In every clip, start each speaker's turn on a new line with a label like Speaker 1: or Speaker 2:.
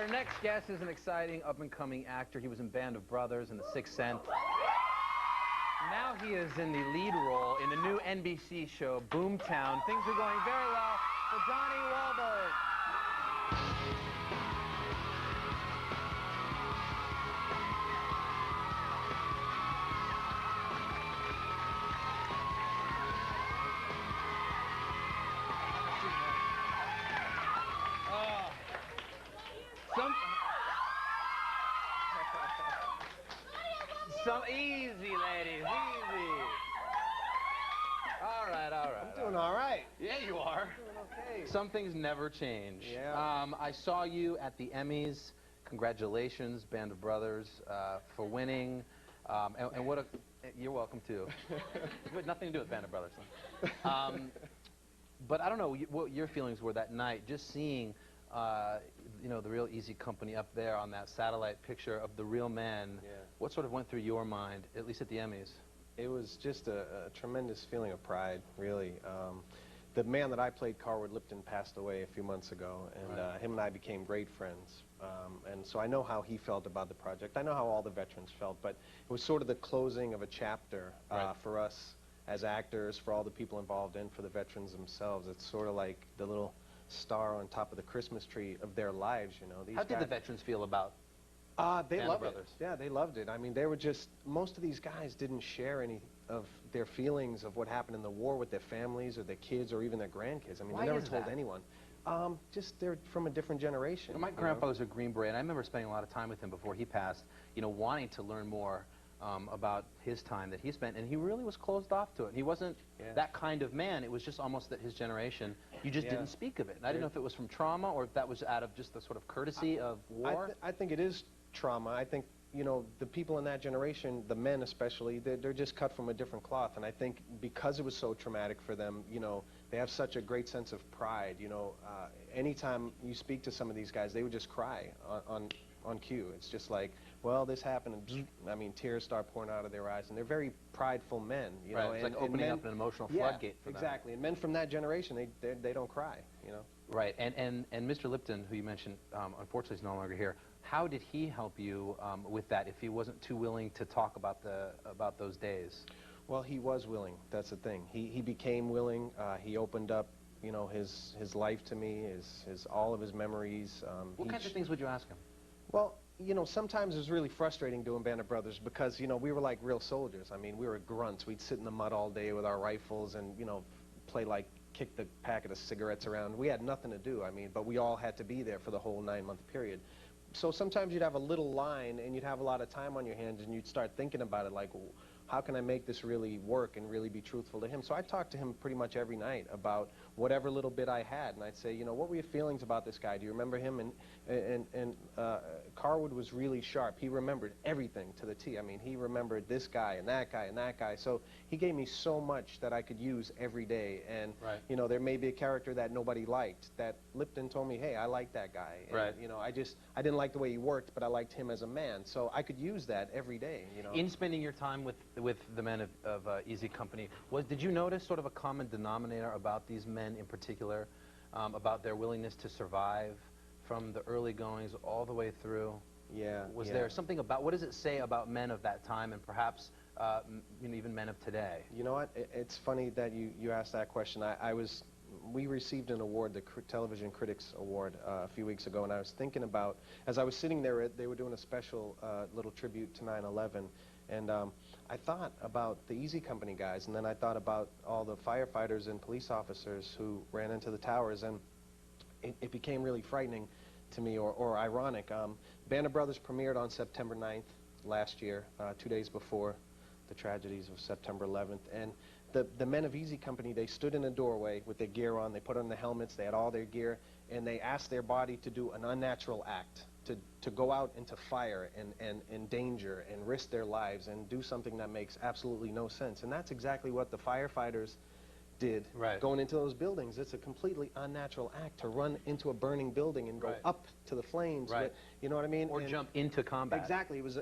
Speaker 1: Our next guest is an exciting up-and-coming actor. He was in Band of Brothers and The Sixth Sense. Now he is in the lead role in the new NBC show, Boomtown. Things are going very well for Donnie Wahlberg. Easy, ladies, easy. All right.
Speaker 2: I'm doing all right.
Speaker 1: Yeah, you are.
Speaker 2: I'm doing okay.
Speaker 1: Some things never change.
Speaker 2: Yeah.
Speaker 1: I saw you at the Emmys. Congratulations, Band of Brothers, for winning. And what a... You're welcome, too. But nothing to do with Band of Brothers. But I don't know what your feelings were that night, just seeing... you know, the real Easy Company up there on that satellite picture of the real men.
Speaker 2: Yeah.
Speaker 1: What sort of went through your mind, at least at the Emmys?
Speaker 2: It was just a tremendous feeling of pride, really. The man that I played, Carson Lipton, passed away a few months ago, and
Speaker 1: right.
Speaker 2: Him and I became great friends. And so I know how he felt about the project. I know how all the veterans felt, but it was sort of the closing of a chapter
Speaker 1: right.
Speaker 2: for us as actors, for all the people involved, and for the veterans themselves. It's sort of like the little star on top of the Christmas tree of their lives, you know.
Speaker 1: How did the veterans feel about
Speaker 2: they loved
Speaker 1: Brothers?
Speaker 2: it. Yeah, they loved it. I mean, they were just, most of these guys didn't share any of their feelings of what happened in the war with their families or their kids or even their grandkids. I mean,
Speaker 1: Why
Speaker 2: they never
Speaker 1: is
Speaker 2: told
Speaker 1: that?
Speaker 2: anyone. Just they're from a different generation.
Speaker 1: Well, my grandpa was a Green Beret, and I remember spending a lot of time with him before he passed, you know, wanting to learn more about his time that he spent, and he really was closed off to it. He wasn't that kind of man. It was just almost that his generation, you just didn't speak of it. And I didn't know if it was from trauma or if that was out of just the sort of courtesy of war.
Speaker 2: I think it is trauma. I think, you know, the people in that generation, the men especially, they're just cut from a different cloth. And I think because it was so traumatic for them, you know, they have such a great sense of pride. You know, anytime you speak to some of these guys, they would just cry on cue. It's just like, well, this happened, and I mean, tears start pouring out of their eyes, and they're very prideful men, you know.
Speaker 1: It's like opening up an emotional floodgate for them.
Speaker 2: Exactly. And men from that generation, they don't cry, you know.
Speaker 1: Right. And Mr. Lipton, who you mentioned, unfortunately is no longer here. How did he help you with that, if he wasn't too willing to talk about those days? Well,
Speaker 2: he was willing. That's the thing. He became willing. He opened up, you know, his life to me, all of his memories.
Speaker 1: What kinds of things would you ask him?
Speaker 2: Well, you know, sometimes it was really frustrating doing Band of Brothers because, you know, we were like real soldiers. I mean, we were grunts. We'd sit in the mud all day with our rifles and, you know, play like kick the packet of cigarettes around. We had nothing to do, I mean, but we all had to be there for the whole 9-month period. So sometimes you'd have a little line and you'd have a lot of time on your hands and you'd start thinking about it like, well, how can I make this really work and really be truthful to him? So I talked to him pretty much every night about whatever little bit I had, and I'd say, you know, what were your feelings about this guy? Do you remember him? And Carwood was really sharp. He remembered everything to the T. I mean, he remembered this guy and that guy and that guy. So he gave me so much that I could use every day. And, you know, there may be a character that nobody liked that Lipton told me, hey, I like that guy. And, you know, I didn't like the way he worked, but I liked him as a man. So I could use that every day, you know.
Speaker 1: In spending your time with the men of Easy Company, did you notice sort of a common denominator about these men in particular, about their willingness to survive from the early goings all the way through?
Speaker 2: Yeah.
Speaker 1: Was there something about, what does it say about men of that time and perhaps you know, even men of today?
Speaker 2: You know what, it's funny that you asked that question. We received an award, the Television Critics Award, a few weeks ago, and I was thinking about, as I was sitting there, they were doing a special little tribute to 9/11, and I thought about the Easy Company guys, and then I thought about all the firefighters and police officers who ran into the towers, and it became really frightening to me, or ironic. Band of Brothers premiered on September 9th last year, 2 days before the tragedies of September 11th, and the men of Easy Company, they stood in a doorway with their gear on, they put on the helmets, they had all their gear, and they asked their body to do an unnatural act, to go out into fire and danger and risk their lives and do something that makes absolutely no sense. And that's exactly what the firefighters did going into those buildings. It's a completely unnatural act to run into a burning building and go up to the flames. You know what I mean?
Speaker 1: Or jump into combat.
Speaker 2: Exactly. It was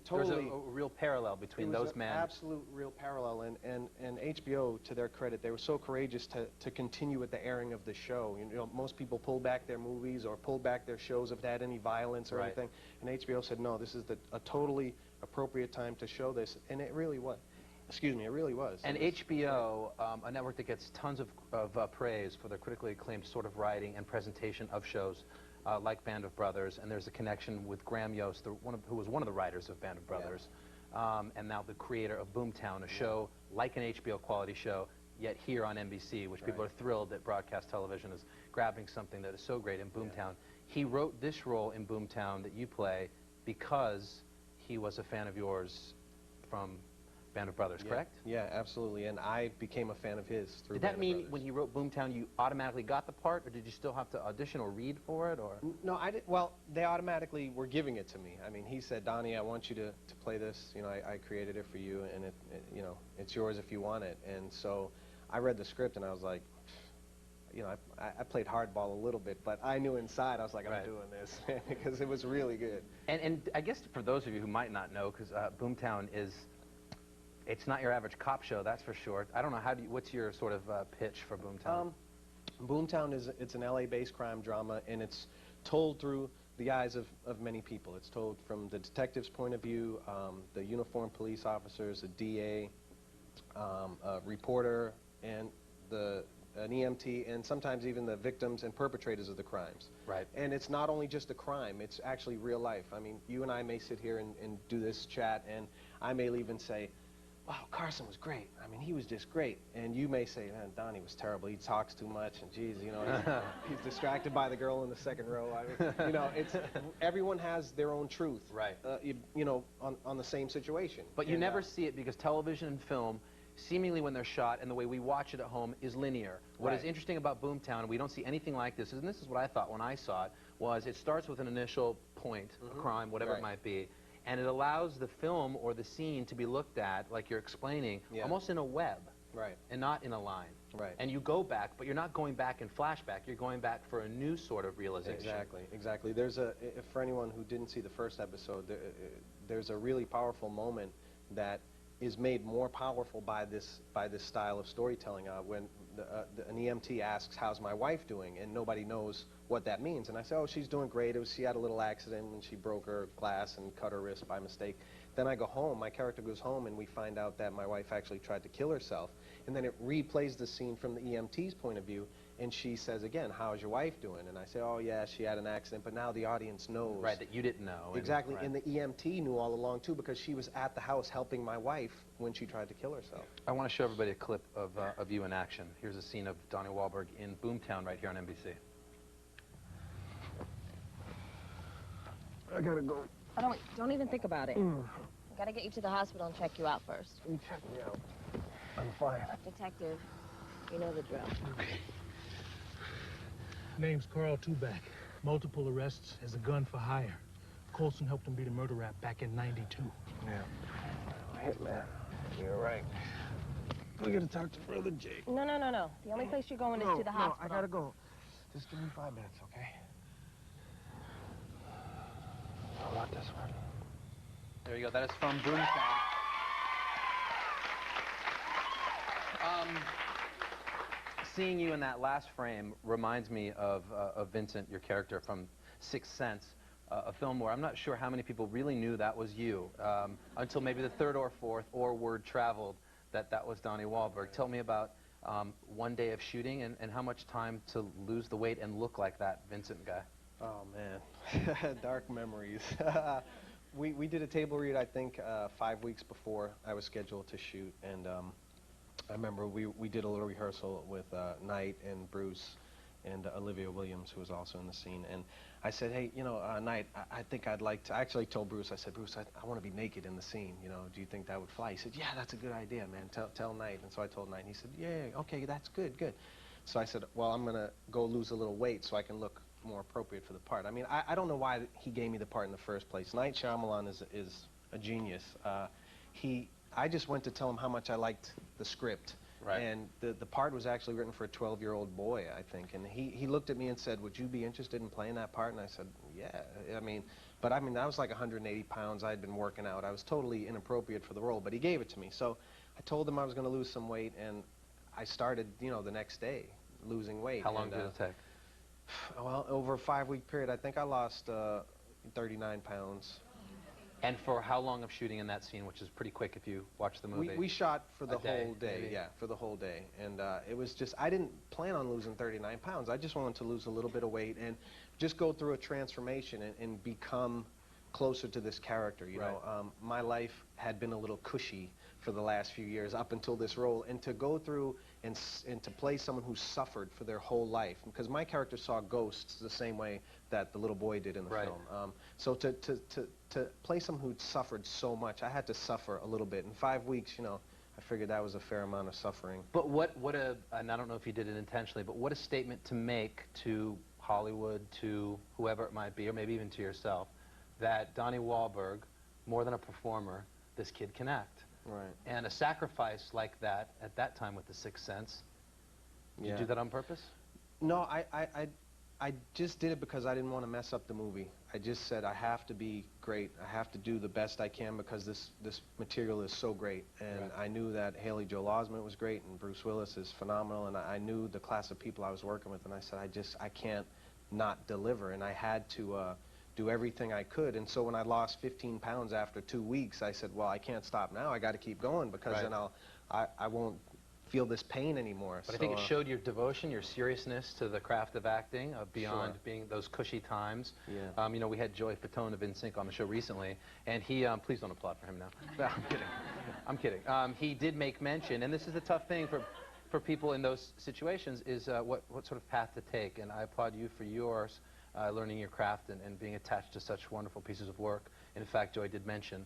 Speaker 2: totally...
Speaker 1: There's a real parallel between those men.
Speaker 2: Absolute real parallel. And HBO, to their credit, they were so courageous to continue with the airing of the show. You know, most people pull back their movies or pull back their shows if they had any violence or anything. And HBO said, no, this is a totally appropriate time to show this. And it really was. Excuse me, it really was.
Speaker 1: And HBO, a network that gets tons of praise for their critically acclaimed sort of writing and presentation of shows like Band of Brothers, and there's a connection with Graham Yost, who was one of the writers of Band of Brothers, and now the creator of Boomtown, a show like an HBO quality show, yet here on NBC, which people are thrilled that broadcast television is grabbing something that is so great in Boomtown. He wrote this role in Boomtown that you play because he was a fan of yours from Band of Brothers, correct?
Speaker 2: Yeah, absolutely. And I became a fan of his through
Speaker 1: Did that mean when he wrote Boomtown you automatically got the part, or did you still have to audition or read for it? Or
Speaker 2: No, I did. Well, they automatically were giving it to me. I mean, he said, Donnie, I want you to play this. You know, I created it for you, and you know, it's yours if you want it. And so I read the script, and I was like, you know, I played hardball a little bit, but I knew inside I was like, I'm doing this, because it was really good.
Speaker 1: And I guess for those of you who might not know, because Boomtown it's not your average cop show, that's for sure. I don't know, what's your sort of pitch for Boomtown?
Speaker 2: Boomtown it's an LA-based crime drama, and it's told through the eyes of many people. It's told from the detective's point of view, the uniformed police officers, a DA, a reporter, and an EMT, and sometimes even the victims and perpetrators of the crimes.
Speaker 1: Right.
Speaker 2: And it's not only just a crime, it's actually real life. I mean, you and I may sit here and do this chat, and I may even say, wow, Carson was great. I mean, he was just great. And you may say, man, Donnie was terrible. He talks too much, and geez, you know, he's distracted by the girl in the second row. I mean, you know, everyone has their own truth.
Speaker 1: Right.
Speaker 2: You know, on the same situation.
Speaker 1: But you never see it because television and film, seemingly when they're shot and the way we watch it at home, is linear. What is interesting about Boomtown, and we don't see anything like this, and this is what I thought when I saw it, was it starts with an initial point, a crime, whatever it might be, and it allows the film or the scene to be looked at, like you're explaining, almost in a web, and not in a line. And you go back, but you're not going back in flashback, you're going back for a new sort of realization.
Speaker 2: Exactly, exactly. There's for anyone who didn't see the first episode, there's a really powerful moment that is made more powerful by this style of storytelling. When an EMT asks, how's my wife doing? And nobody knows what that means. And I say, oh, she's doing great. She had a little accident when she broke her glass and cut her wrist by mistake. Then I go home, my character goes home, and we find out that my wife actually tried to kill herself. And then it replays the scene from the EMT's point of view, and she says again, how's your wife doing? And I say, oh yeah, she had an accident, but now the audience knows.
Speaker 1: Right, that you didn't know.
Speaker 2: Exactly, and the EMT knew all along too, because she was at the house helping my wife when she tried to kill herself.
Speaker 1: I want to show everybody a clip of you in action. Here's a scene of Donnie Wahlberg in Boomtown right here on NBC.
Speaker 3: I gotta go.
Speaker 4: Oh, don't even think about it. I gotta get you to the hospital and check you out first.
Speaker 3: You check me out. I'm fine.
Speaker 4: Detective, you know the drill.
Speaker 3: Okay. Name's Carl Tuback. Multiple arrests as a gun for hire. Colson helped him beat a murder rap back in '92. Yeah. Hitman. You're right. We gotta talk to Brother Jake.
Speaker 4: No. The only place you're going is to the hospital.
Speaker 3: No, I gotta go. Just give me 5 minutes, okay? I want this one.
Speaker 1: There you go. That is from Boomtown. Seeing you in that last frame reminds me of Vincent, your character from Sixth Sense, a film where I'm not sure how many people really knew that was you until maybe the third or fourth, or word traveled that was Donnie Wahlberg. Tell me about one day of shooting and how much time to lose the weight and look like that Vincent guy.
Speaker 2: Oh man, dark memories. We did a table read, I think, 5 weeks before I was scheduled to shoot, and I remember we did a little rehearsal with Knight and Bruce and Olivia Williams, who was also in the scene, and I said, hey, you know, Knight, I think I'd like to, I actually told Bruce, I said, Bruce, I want to be naked in the scene, you know, do you think that would fly? He said, yeah, that's a good idea, man, tell Knight. And so I told Knight, and he said, yeah, okay, that's good. So I said, well, I'm going to go lose a little weight so I can look more appropriate for the part. I mean, I don't know why he gave me the part in the first place. Night Shyamalan is a genius. I just went to tell him how much I liked the script,
Speaker 1: Right.
Speaker 2: And the part was actually written for a 12-year-old boy, I think. And he looked at me and said, "Would you be interested in playing that part?" And I said, "Yeah." I mean, I was like 180 pounds. I had been working out. I was totally inappropriate for the role, but he gave it to me. So I told him I was going to lose some weight, and I started, you know, the next day losing weight.
Speaker 1: How long did it take?
Speaker 2: Well, over a 5-week period, I think I lost 39 pounds.
Speaker 1: And for how long of shooting in that scene, which is pretty quick if you watch the movie?
Speaker 2: We shot for the
Speaker 1: day,
Speaker 2: whole day,
Speaker 1: maybe?
Speaker 2: yeah, for the whole day. And it was just, I didn't plan on losing 39 pounds. I just wanted to lose a little bit of weight and just go through a transformation and become closer to this character, you know. My life had been a little cushy for the last few years up until this role, and to go through and to play someone who suffered for their whole life, because my character saw ghosts the same way that the little boy did in the film. So to play someone who'd suffered so much, I had to suffer a little bit. In 5 weeks, you know, I figured that was a fair amount of suffering.
Speaker 1: But and I don't know if you did it intentionally, but what a statement to make to Hollywood, to whoever it might be, or maybe even to yourself, that Donnie Wahlberg, more than a performer, this kid can act.
Speaker 2: Right.
Speaker 1: And a sacrifice like that, at that time with The Sixth Sense, did you do that on purpose?
Speaker 2: No, I just did it because I didn't want to mess up the movie. I just said, I have to be great. I have to do the best I can because this material is so great. And I knew that Haley Joel Osment was great and Bruce Willis is phenomenal, and I knew the class of people I was working with, and I said, I can't not deliver, and I had to do everything I could. And so when I lost 15 pounds after 2 weeks, I said, well, I can't stop now. I got to keep going because then I won't feel this pain anymore.
Speaker 1: But I think it showed your devotion, your seriousness to the craft of acting, beyond being those cushy times.
Speaker 2: Yeah.
Speaker 1: You know, we had Joey Fatone of NSYNC on the show recently, and he, please don't applaud for him now. No, I'm kidding. I'm kidding. He did make mention, and this is the tough thing for people in those situations, is what sort of path to take. And I applaud you for yours, learning your craft and being attached to such wonderful pieces of work. And in fact, Joey did mention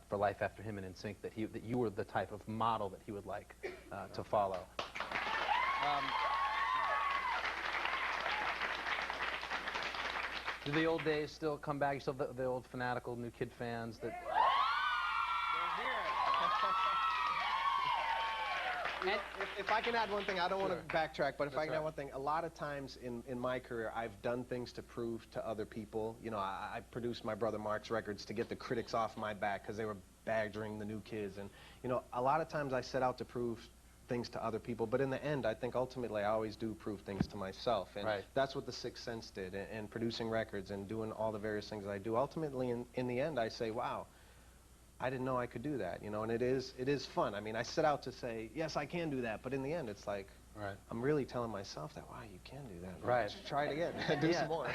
Speaker 1: for Life After Him and NSYNC that you were the type of model that he would like to follow. Do the old days still come back? You still the old fanatical New Kid fans that?
Speaker 2: And if I can add one thing, I don't want to backtrack, but if I can add one thing, a lot of times in my career, I've done things to prove to other people. You know, I produced my brother Mark's records to get the critics off my back because they were badgering the new kids. And, you know, a lot of times I set out to prove things to other people, but in the end, I think ultimately I always do prove things to myself. And that's what The Sixth Sense did, and producing records and doing all the various things I do. Ultimately, in the end, I say, wow, I didn't know I could do that, you know, and it is fun. I mean, I set out to say, yes, I can do that, but in the end, it's like, I'm really telling myself that, wow, you can do that.
Speaker 1: Right.
Speaker 2: Try it again. Do some more.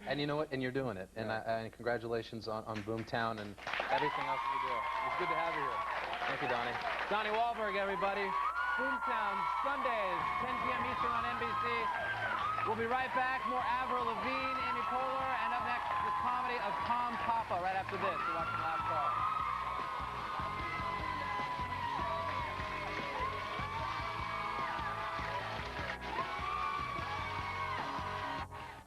Speaker 1: And you know what? And you're doing it. And, and congratulations on Boomtown and everything else you do. It's good to have you here. Thank you, Donnie. Donnie Wahlberg, everybody. Boomtown, Sundays, 10 p.m. Eastern on NBC. We'll be right back. More Avril Lavigne, Amy Poehler, and up next, the comedy of Tom Papa right after this. You're watching Last Call.